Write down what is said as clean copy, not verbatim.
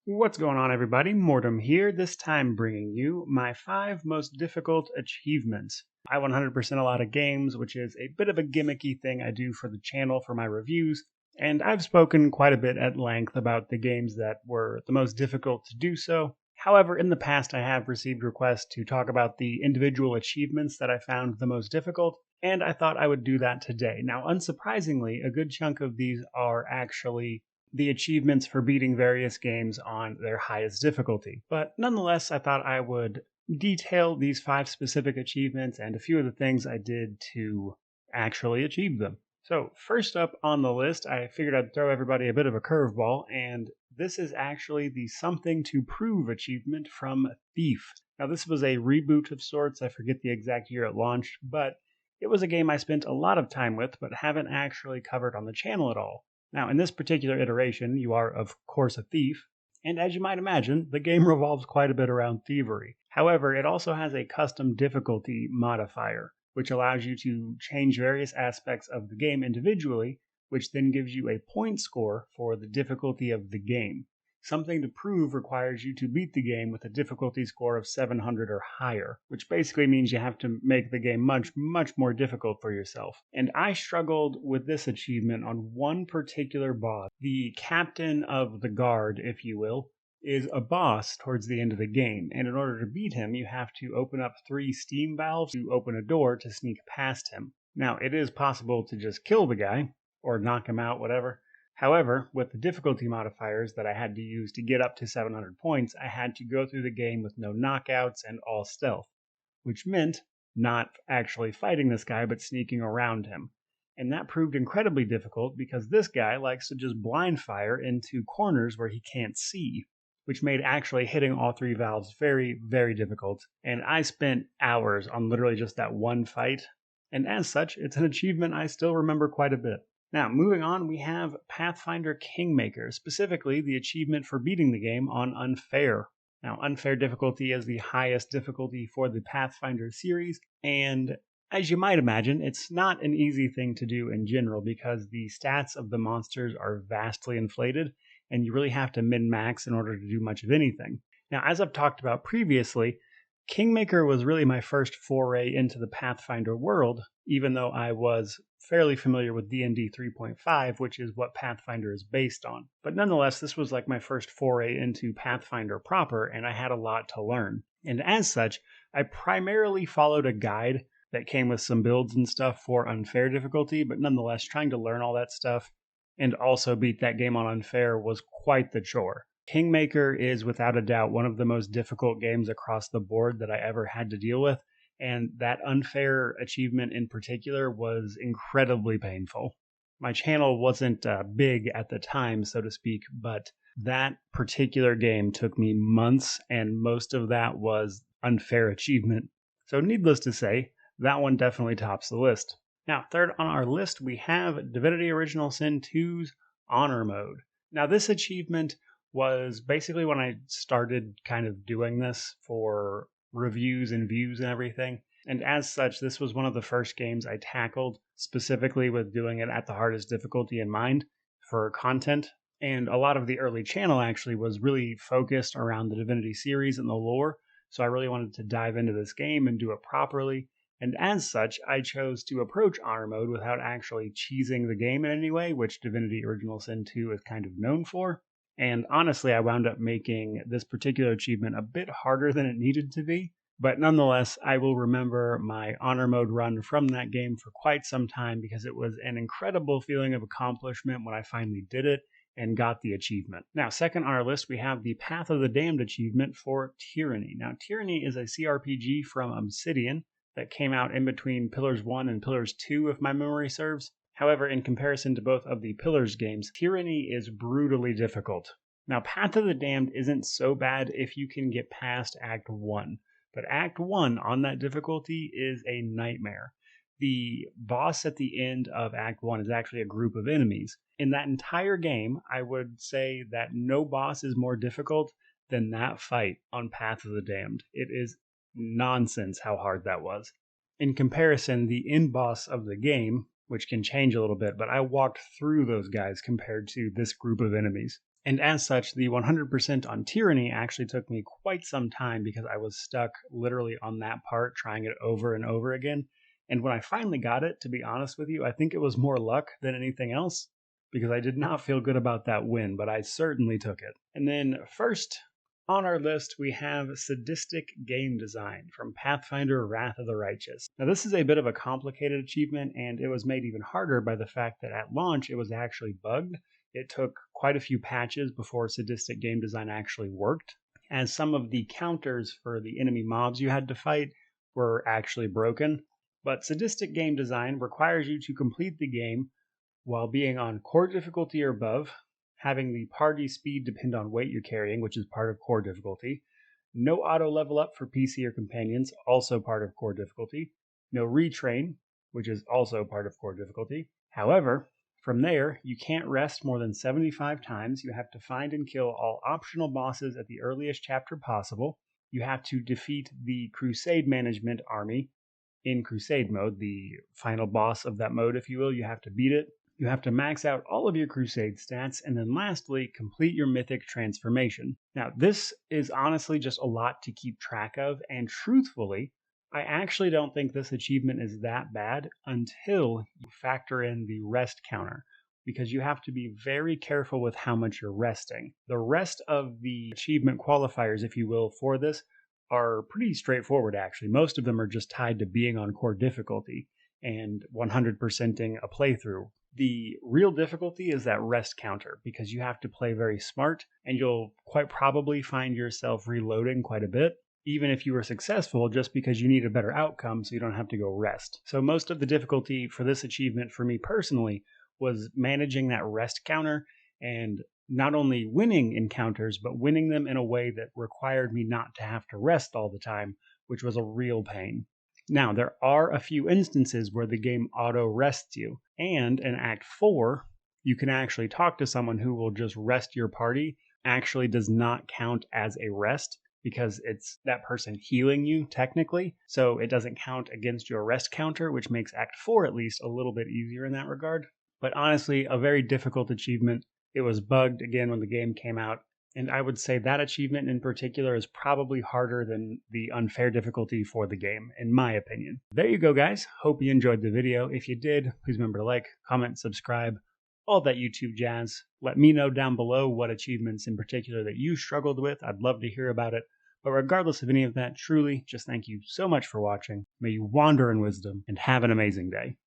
What's going on, everybody? Mortem here, this time bringing you my 5 most difficult achievements. I 100% a lot of games, which is a bit of a gimmicky thing I do for the channel for my reviews, and I've spoken quite a bit at length about the games that were the most difficult to do so. However, in the past I have received requests to talk about the individual achievements that I found the most difficult, and I thought I would do that today. Now, unsurprisingly, a good chunk of these are actually the achievements for beating various games on their highest difficulty. But nonetheless, I thought I would detail these 5 specific achievements and a few of the things I did to actually achieve them. So, first up on the list, I figured I'd throw everybody a bit of a curveball, and this is actually the Something to Prove achievement from Thief. Now, this was a reboot of sorts. I forget the exact year it launched, but it was a game I spent a lot of time with, but haven't actually covered on the channel at all. Now, in this particular iteration, you are, of course, a thief, and as you might imagine, the game revolves quite a bit around thievery. However, it also has a custom difficulty modifier, which allows you to change various aspects of the game individually, which then gives you a point score for the difficulty of the game. Something to Prove requires you to beat the game with a difficulty score of 700 or higher, which basically means you have to make the game much more difficult for yourself. And I struggled with this achievement on one particular boss. The captain of the guard, if you will, is a boss towards the end of the game, and in order to beat him, you have to open up 3 steam valves to open a door to sneak past him. Now, it is possible to just kill the guy, or knock him out, whatever. However, with the difficulty modifiers that I had to use to get up to 700 points, I had to go through the game with no knockouts and all stealth, which meant not actually fighting this guy, but sneaking around him. And that proved incredibly difficult because this guy likes to just blind fire into corners where he can't see, which made actually hitting all 3 valves very difficult. And I spent hours on literally just that one fight, and as such, it's an achievement I still remember quite a bit. Now, moving on, we have Pathfinder Kingmaker, specifically the achievement for beating the game on Unfair. Now, Unfair difficulty is the highest difficulty for the Pathfinder series, and as you might imagine, it's not an easy thing to do in general because the stats of the monsters are vastly inflated, and you really have to min-max in order to do much of anything. Now, as I've talked about previously, Kingmaker was really my first foray into the Pathfinder world, even though I was fairly familiar with D&D 3.5, which is what Pathfinder is based on. But nonetheless, this was like my first foray into Pathfinder proper, and I had a lot to learn. And as such, I primarily followed a guide that came with some builds and stuff for Unfair difficulty, but nonetheless, trying to learn all that stuff and also beat that game on Unfair was quite the chore. Kingmaker is without a doubt one of the most difficult games across the board that I ever had to deal with, and that Unfair achievement in particular was incredibly painful. My channel wasn't big at the time, so to speak, but that particular game took me months, and most of that was Unfair achievement. So needless to say, that one definitely tops the list. Now, third on our list, we have Divinity Original Sin 2's Honor Mode. Now, this achievement was basically when I started kind of doing this for reviews and views and everything. And as such, this was one of the first games I tackled specifically with doing it at the hardest difficulty in mind for content. And a lot of the early channel actually was really focused around the Divinity series and the lore. So I really wanted to dive into this game and do it properly. And as such, I chose to approach Honor Mode without actually cheesing the game in any way, which Divinity Original Sin 2 is kind of known for. And honestly, I wound up making this particular achievement a bit harder than it needed to be. But nonetheless, I will remember my Honor Mode run from that game for quite some time because it was an incredible feeling of accomplishment when I finally did it and got the achievement. Now, second on our list, we have the Path of the Damned achievement for Tyranny. Now, Tyranny is a CRPG from Obsidian that came out in between Pillars 1 and Pillars 2, if my memory serves. However, in comparison to both of the Pillars games, Tyranny is brutally difficult. Now, Path of the Damned isn't so bad if you can get past Act 1, but Act 1 on that difficulty is a nightmare. The boss at the end of Act 1 is actually a group of enemies. In that entire game, I would say that no boss is more difficult than that fight on Path of the Damned. It is nonsense how hard that was. In comparison, the end boss of the game, which can change a little bit, but I walked through those guys compared to this group of enemies. And as such, the 100% on Tyranny actually took me quite some time because I was stuck literally on that part trying it over and over again. And when I finally got it, to be honest with you, I think it was more luck than anything else because I did not feel good about that win, but I certainly took it. And then first on our list, we have Sadistic Game Design from Pathfinder Wrath of the Righteous. Now, this is a bit of a complicated achievement, and it was made even harder by the fact that at launch it was actually bugged. It took quite a few patches before Sadistic Game Design actually worked, as some of the counters for the enemy mobs you had to fight were actually broken. But Sadistic Game Design requires you to complete the game while being on core difficulty or above, having the party speed depend on weight you're carrying, which is part of core difficulty, no auto level up for PC or companions, also part of core difficulty, no retrain, which is also part of core difficulty. However, from there, you can't rest more than 75 times. You have to find and kill all optional bosses at the earliest chapter possible. You have to defeat the Crusade Management Army in Crusade mode, the final boss of that mode, if you will. You have to beat it. You have to max out all of your Crusade stats, and then lastly, complete your Mythic transformation. Now, this is honestly just a lot to keep track of, and truthfully, I actually don't think this achievement is that bad until you factor in the rest counter, because you have to be very careful with how much you're resting. The rest of the achievement qualifiers, if you will, for this are pretty straightforward, actually. Most of them are just tied to being on core difficulty and 100%ing a playthrough. The real difficulty is that rest counter, because you have to play very smart, and you'll quite probably find yourself reloading quite a bit, even if you were successful, just because you need a better outcome so you don't have to go rest. So most of the difficulty for this achievement for me personally was managing that rest counter and not only winning encounters, but winning them in a way that required me not to have to rest all the time, which was a real pain. Now, there are a few instances where the game auto-rests you, and in Act 4, you can actually talk to someone who will just rest your party. Actually does not count as a rest because it's that person healing you, technically, so it doesn't count against your rest counter, which makes Act 4 at least a little bit easier in that regard. But honestly, a very difficult achievement. It was bugged again when the game came out, and I would say that achievement in particular is probably harder than the unfair difficulty for the game, in my opinion. There you go, guys. Hope you enjoyed the video. If you did, please remember to like, comment, subscribe, all that YouTube jazz. Let me know down below what achievements in particular that you struggled with. I'd love to hear about it. But regardless of any of that, truly, just thank you so much for watching. May you wander in wisdom and have an amazing day.